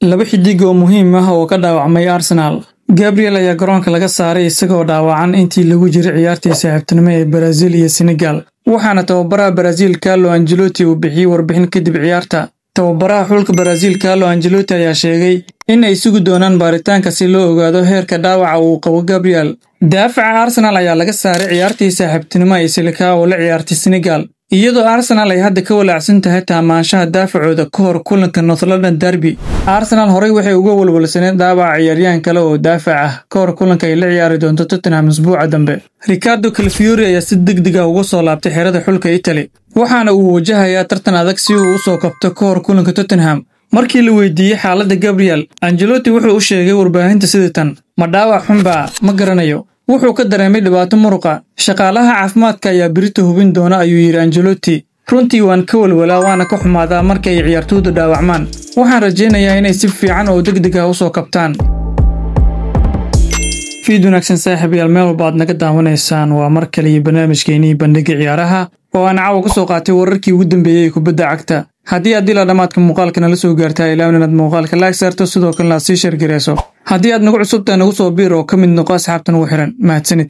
laba xidig oo muhiim ah oo ka dhaawacmay Arsenal. Gabriel ayaa garoonka laga saaray isagoo dhaawacan intii lagu jiray ciyaartii saaxiibtinimo ee Brazil iyo Senegal. Waxaana tababaraha Brazil Carlo Ancelotti uu bixiyay warbixin kadib ciyaarta. Tababaraha xulka Brazil Carlo Ancelotti ayaa sheegay in ay sugi doonaan baaritaanka si loo ogaado heerka dhaawaca uu qabo Gabriel. Daafaca Arsenal ayaa laga saaray ciyaartii saaxiibtinimo ee Senegal oo la ciyaartay Senegal. iyadoo Arsenal ay hadda ka walaacsan tahay taamaanshaha daafacooda ka hor kulanka North London Derby. Arsenal horey waxay uga walwalsaneen dhaawaca ciyaaryahan kale oo daafac ah ka hor kulanka ay la ciyaari doonto Tottenham usbuuca dambe. Ricardo Calafiori ayaa si degdeg ah uga soo laabtay xerada xulka Italy, waxaana uu wajahayaa tartan adag si uu u soo kabto ka hor kulanka Tottenham. Markii la weydiiyay xaaladda Gabriel, Ancelotti wuxuu u sheegay warbaahinta sidatan: "Ma dhaawac xun baa, ma garanayo. Wuxuu ka dareemay dhibaato muruqa. Shaqaalaha caafimaadka ayaa berito hubin doona," ayuu yiri Ancelotti. "Runtii waan ka walwalaa waana ka xumaadaa marka ay ciyaartooydu dhaawacmaan. Waxaan rajaynayaa inay si fiican oo degdeg ah u soo kabtaan." Fiid wanaagsan saaxiibayaal, meel walba aad naga daawanaysaan waa mar kale iyo barnaamijkeennii bandhigga ciyaaraha oo aan caawa ka soo qaatay wararkii ugu dambeeyay ee kubadda cagta. haddii aad ilaa dhamaadka muuqaalka nala soo gaartaa ilaa inaad muuqaalka like saarto sidoo kalena sii share gareyso. haddii aad nagu cusubtahay nagu soo biir oo ka mid noqo asxaabtan ugu xiran. mahadsanid.